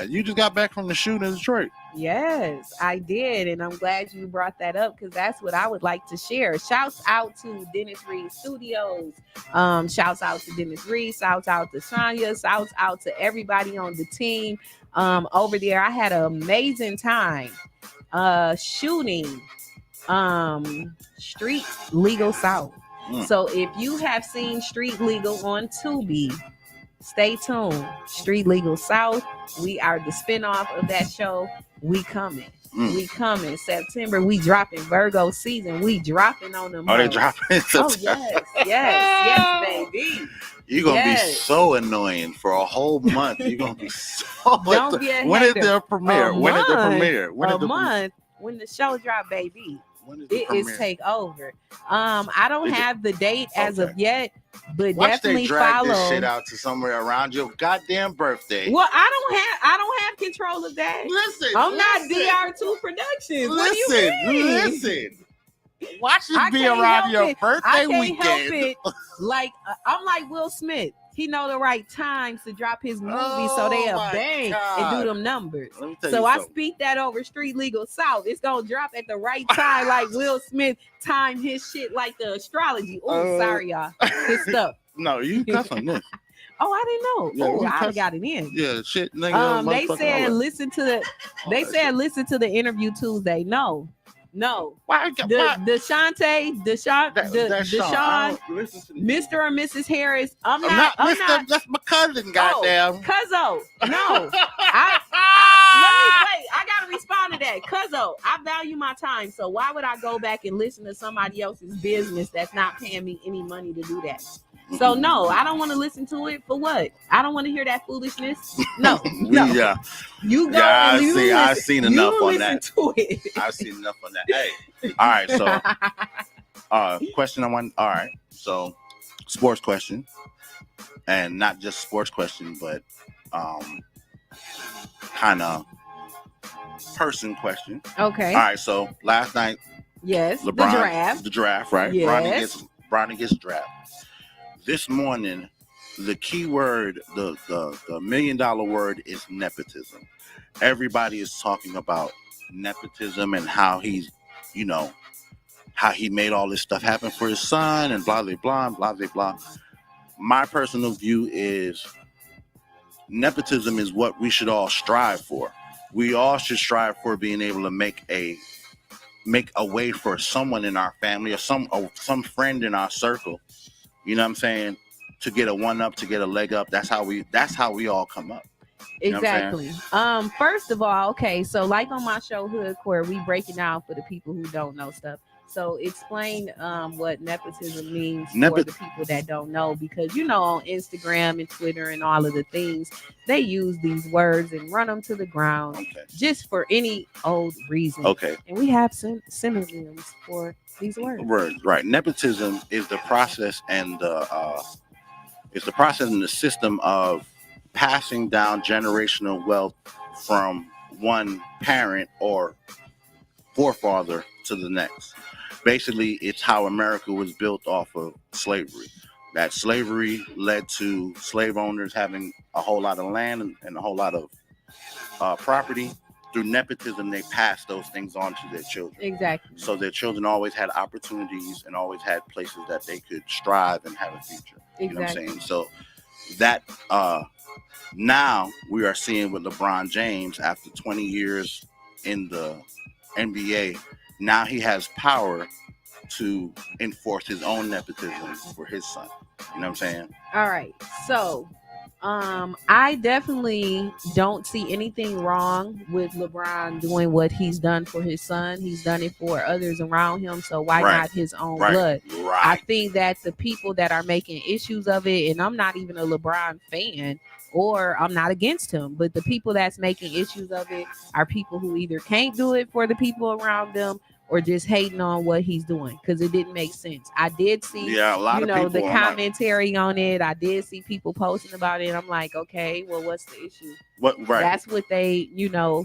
[SPEAKER 2] You just got back from the shoot in Detroit.
[SPEAKER 5] Yes, I did. And I'm glad you brought that up, because that's what I would like to share. Shouts out to Dennis Reed Studios. Shouts out to Dennis Reed. Shouts out to Shania. Shouts out to everybody on the team over there. I had an amazing time shooting Street Legal South. So if you have seen Street Legal on Tubi, stay tuned. Street Legal South. We are the spinoff of that show. We coming. We coming. September. We dropping Virgo season. We dropping on them.
[SPEAKER 2] Oh, they dropping?
[SPEAKER 5] Oh, yes, baby.
[SPEAKER 2] You're going to be so annoying for a whole month. You're going to be so...
[SPEAKER 5] Don't be a
[SPEAKER 2] When is
[SPEAKER 5] hater.
[SPEAKER 2] their premiere? When is the premiere?
[SPEAKER 5] When the show drop, baby. It is take over. I don't have the date as of yet, but definitely
[SPEAKER 2] they drag
[SPEAKER 5] follow.
[SPEAKER 2] This shit out to somewhere around your goddamn birthday.
[SPEAKER 5] Well, I don't have control of that.
[SPEAKER 2] Listen,
[SPEAKER 5] I'm not DR2 Productions. What do you mean?
[SPEAKER 2] Listen. Watch it be around your birthday weekend.
[SPEAKER 5] Help it. Like I'm like Will Smith. He know the right times to drop his movie, so they'll bang and do them numbers. So I speak that over Street Legal South. It's gonna drop at the right time, like Will Smith timed his shit like the astrology. Oh, sorry, y'all. His stuff.
[SPEAKER 2] No, you cuss on this.
[SPEAKER 5] Oh, I didn't know.
[SPEAKER 2] Yeah,
[SPEAKER 5] I got it in.
[SPEAKER 2] Yeah, shit, nigga.
[SPEAKER 5] They said listen to the. They said listen to the interview Tuesday. No.
[SPEAKER 2] Why?
[SPEAKER 5] Deshaun, Mr. or Mrs. Harris. I'm not.
[SPEAKER 2] That's my cousin, goddamn.
[SPEAKER 5] Cuzzo. No. Let me wait. I gotta respond to that. Cuzzo, I value my time. So why would I go back and listen to somebody else's business that's not paying me any money to do that? So no, I don't want to listen to it. For what? I don't want to hear that foolishness. No.
[SPEAKER 2] Yeah.
[SPEAKER 5] You go.
[SPEAKER 2] Yeah, I've seen enough on that.
[SPEAKER 5] To it.
[SPEAKER 2] I've seen enough on that. Hey. All right. So, question on one. All right. So, sports question, and not just sports question, but kind of person question.
[SPEAKER 5] Okay.
[SPEAKER 2] All right. So last night.
[SPEAKER 5] Yes.
[SPEAKER 2] LeBron, the draft, right?
[SPEAKER 5] Yes.
[SPEAKER 2] Bronny gets drafted. This morning, the key word, the $1 million word is nepotism. Everybody is talking about nepotism and how he's, how he made all this stuff happen for his son and blah, blah, blah, blah, blah, blah. My personal view is nepotism is what we should all strive for. We all should strive for being able to make a way for someone in our family or some friend in our circle, You know what I'm saying? To get a one up, to get a leg up. That's how we all come up. You know what I'm saying?
[SPEAKER 5] Exactly. First of all, okay, so like on my show Hood Core, we break it down for the people who don't know stuff. So explain what nepotism means for the people that don't know, because on Instagram and Twitter and all of the things, they use these words and run them to the ground just for any old reason.
[SPEAKER 2] Okay.
[SPEAKER 5] And we have synonyms for these words.
[SPEAKER 2] Right. Nepotism is the process and the system of passing down generational wealth from one parent or forefather to the next. Basically, it's how America was built off of slavery. That slavery led to slave owners having a whole lot of land and a whole lot of property. Through nepotism, they passed those things on to their children.
[SPEAKER 5] Exactly.
[SPEAKER 2] So their children always had opportunities and always had places that they could strive and have a future.
[SPEAKER 5] Exactly.
[SPEAKER 2] You know what I'm saying? So that now we are seeing with LeBron James, after 20 years in the NBA, now he has power to enforce his own nepotism for his son. You know what I'm saying?
[SPEAKER 5] All right. So I definitely don't see anything wrong with LeBron doing what he's done for his son. He's done it for others around him, so why not his own blood?
[SPEAKER 2] Right.
[SPEAKER 5] I think that the people that are making issues of it, and I'm not even a LeBron fan, or I'm not against him, but the people that's making issues of it are people who either can't do it for the people around them or just hating on what he's doing because it didn't make sense. I did see,
[SPEAKER 2] a lot of people
[SPEAKER 5] the commentary on it. I did see people posting about it. I'm like, okay, well, what's the issue? That's what they,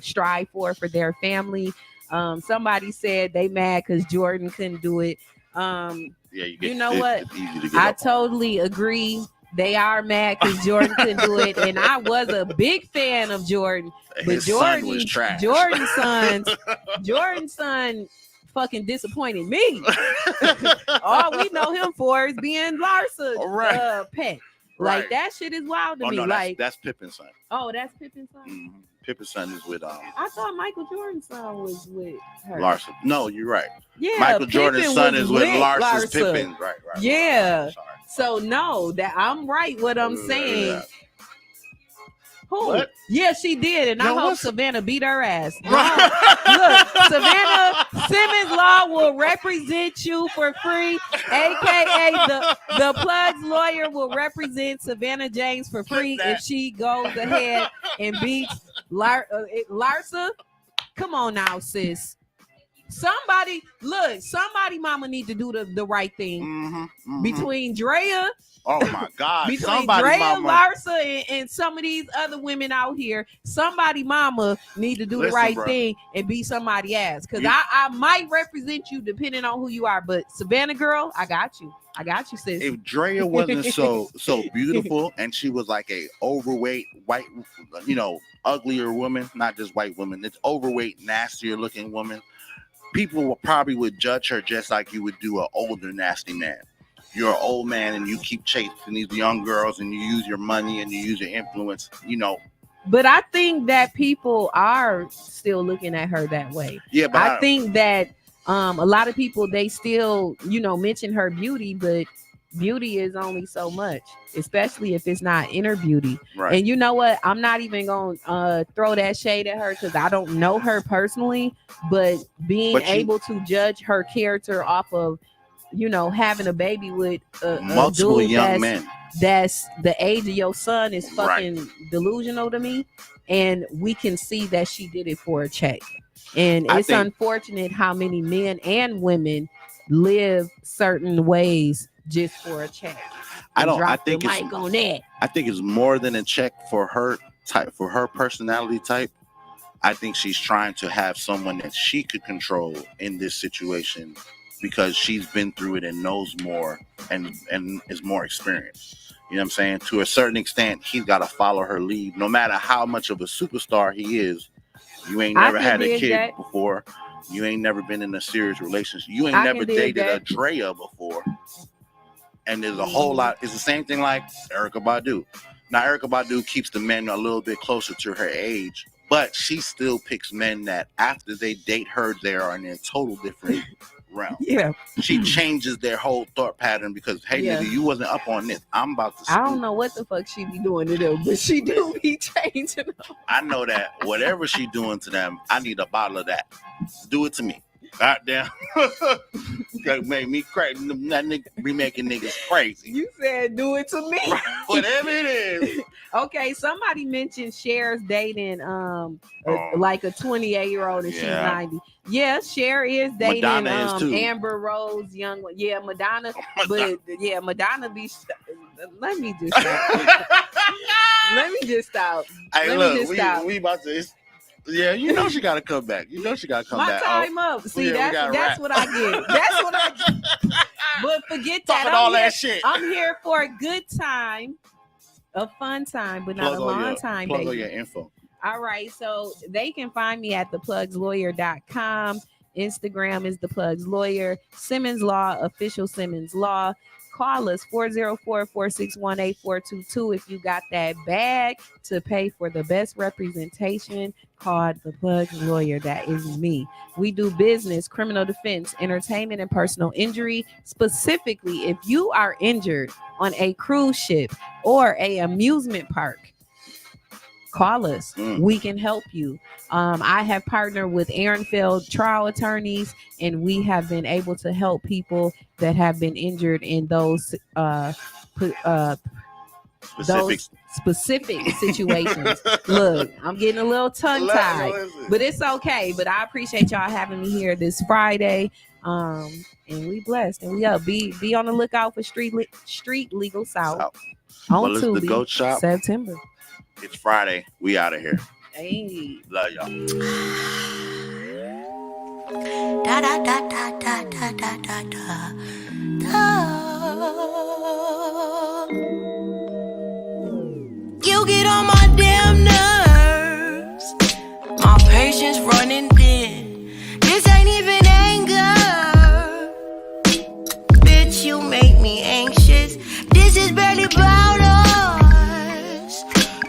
[SPEAKER 5] strive for their family. Somebody said they mad because Jordan couldn't do it. What? I totally agree. They are mad because Jordan couldn't do it, and I was a big fan of Jordan, but
[SPEAKER 2] son was trash.
[SPEAKER 5] Jordan's son fucking disappointed me. All we know him for is being Larsa's pet. Like that shit is wild to me.
[SPEAKER 2] No,
[SPEAKER 5] like
[SPEAKER 2] that's Pippen's son.
[SPEAKER 5] Oh, that's Pippen's son.
[SPEAKER 2] Mm-hmm. Pippen's son is with
[SPEAKER 5] I thought Michael Jordan's son was with her.
[SPEAKER 2] Larsa. No, you're right.
[SPEAKER 5] Yeah,
[SPEAKER 2] Michael Jordan's son is with Larsa's
[SPEAKER 5] Larsa.
[SPEAKER 2] Pippen. Right.
[SPEAKER 5] Yeah. So no, that I'm right. What I'm saying.
[SPEAKER 2] Yeah.
[SPEAKER 5] Who?
[SPEAKER 2] What?
[SPEAKER 5] Yeah, she did, and I hope Savannah beat her ass. Look, Savannah Simmons Law will represent you for free, aka the Plug's lawyer will represent Savannah James for free if she goes ahead and beats Larsa. Come on now, sis. Somebody mama need to do the right thing between Drea.
[SPEAKER 2] Oh my God!
[SPEAKER 5] Between Drea, Larsa, and some of these other women out here, somebody mama need to do the right thing and be somebody ass. Because I might represent you depending on who you are, but Savannah girl, I got you, sis.
[SPEAKER 2] If Drea wasn't so beautiful and she was like a overweight white, uglier woman, not just white woman, it's overweight, nastier looking woman, people would judge her just like you would do an older nasty man. You're an old man and you keep chasing these young girls and you use your money and you use your influence,
[SPEAKER 5] But I think that people are still looking at her that way.
[SPEAKER 2] Yeah, but
[SPEAKER 5] I think that a lot of people, they still, mention her beauty, but beauty is only so much, especially if it's not inner beauty.
[SPEAKER 2] Right.
[SPEAKER 5] And you know what? I'm not even going to throw that shade at her because I don't know her personally, but able to judge her character off of having a baby with
[SPEAKER 2] multiple
[SPEAKER 5] dude
[SPEAKER 2] young men
[SPEAKER 5] that's the age of your son is fucking delusional to me. And we can see that she did it for a check. And it's unfortunate how many men and women live certain ways just for a check.
[SPEAKER 2] I think it's more than a check for her type, for her personality type. I think she's trying to have someone that she could control in this situation, because she's been through it and knows more and is more experienced. You know what I'm saying? To a certain extent, he's got to follow her lead. No matter how much of a superstar he is, you ain't never had a kid before. You ain't never been in a serious relationship. You ain't never dated a Drea before. And there's a whole lot. It's the same thing like Erykah Badu. Now, Erykah Badu keeps the men a little bit closer to her age, but she still picks men that after they date her, they are in a total different realm.
[SPEAKER 5] Yeah.
[SPEAKER 2] She changes their whole thought pattern because, hey,
[SPEAKER 5] Yeah.
[SPEAKER 2] nigga, you wasn't up on this. I'm about to.
[SPEAKER 5] I don't know what the fuck she be doing to them, but she do be changing them.
[SPEAKER 2] I know that whatever she doing to them, I need a bottle of that. Do it to me. Goddamn. That made me crazy. That nigga be making niggas crazy.
[SPEAKER 5] You said do it to me.
[SPEAKER 2] Whatever it is.
[SPEAKER 5] Okay, somebody mentioned Cher's dating like a 28-year-old and she's
[SPEAKER 2] Yeah.
[SPEAKER 5] 90. Yeah, Cher is dating
[SPEAKER 2] Madonna is too.
[SPEAKER 5] Amber Rose, young one. Yeah, Madonna. But yeah, Madonna be. Let me just stop. Let me just stop.
[SPEAKER 2] Hey,
[SPEAKER 5] Let
[SPEAKER 2] look,
[SPEAKER 5] me just stop.
[SPEAKER 2] we about to. Yeah, you know she got to come back. You know she got to come
[SPEAKER 5] My
[SPEAKER 2] back.
[SPEAKER 5] time up. See,
[SPEAKER 2] yeah,
[SPEAKER 5] that's what I get. That's what I get. But forget that.
[SPEAKER 2] Talking all that shit.
[SPEAKER 5] I'm here for a good time, a fun time, but not a long time,
[SPEAKER 2] plug
[SPEAKER 5] baby.
[SPEAKER 2] all your info.
[SPEAKER 5] All right, so they can find me at theplugslawyer.com. Instagram is The Plugs Lawyer. Simmons Law, official Simmons Law. Call us 404-461-8422 if you got that bag to pay for the best representation called The Plugs Lawyer. That is me. We do business, criminal defense, entertainment, and personal injury. Specifically, if you are injured on a cruise ship or a amusement park, call us. We can help you. I have partnered with Ehrenfeld trial attorneys, and we have been able to help people that have been injured in those specific situations. Look, I'm getting a little tongue tied, but it's okay. But I appreciate y'all having me here this Friday. And we blessed, and we up. Be on the lookout for Street Legal South on Tuesday,
[SPEAKER 2] the GOAT Shop.
[SPEAKER 5] September.
[SPEAKER 2] It's Friday. We out of here.
[SPEAKER 5] Hey.
[SPEAKER 2] Love y'all.
[SPEAKER 8] Da da da da da da da da da. You get on my damn nerves. My patience running thin. This ain't even anger. Bitch, you make me anxious. This is barely about us.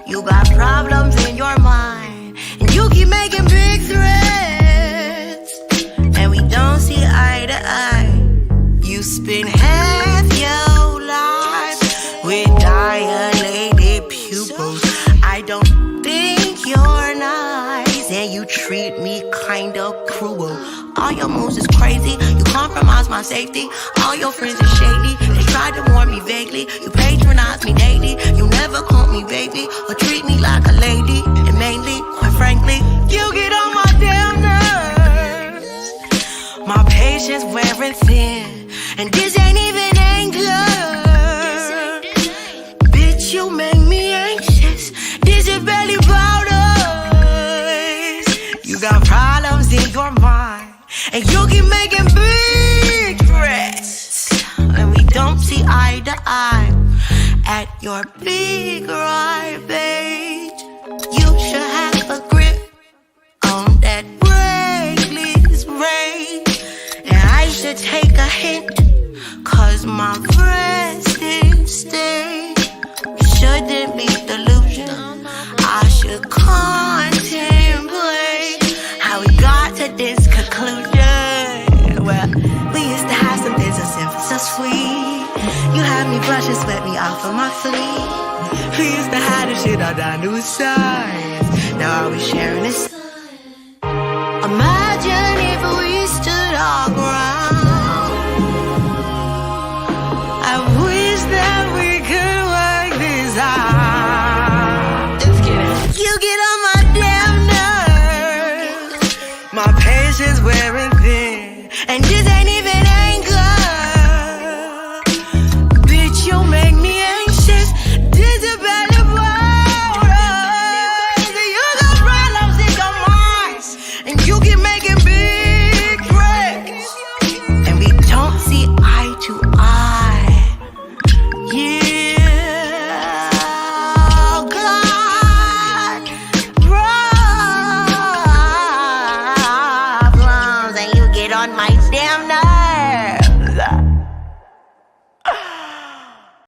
[SPEAKER 8] You got problems in your mind, and you keep making big threats, and we don't see eye to eye. You spend half your life with dilated pupils. I don't think you're nice, and you treat me kinda cruel. All your moves is crazy, you compromise my safety. All your friends are shady, they try to warn me vaguely. You patronize me daily, you never call me baby or treat me like a lady. And mainly, quite frankly, you get on my damn nerves. My patience wearing thin, and this ain't even anger. Bitch, you make me anxious. This is barely about us. You got problems in your mind, and you keep making big threats, and we don't see eye to eye. At your big right page, you should have a grip on that reckless rage. And I should take a hint, cause my resting state shouldn't be delusional. I should contemplate how we got to this conclusion. Well, we used to have something so simple, so sweet. You had me blush and sweat me off of my feet. We used to have this shit all down to a science. Now are we sharing this? Imagine if we stood our ground. I wish that we could work this out. Let's get it. You get on my damn nerves. My patience wearing thin, and this ain't even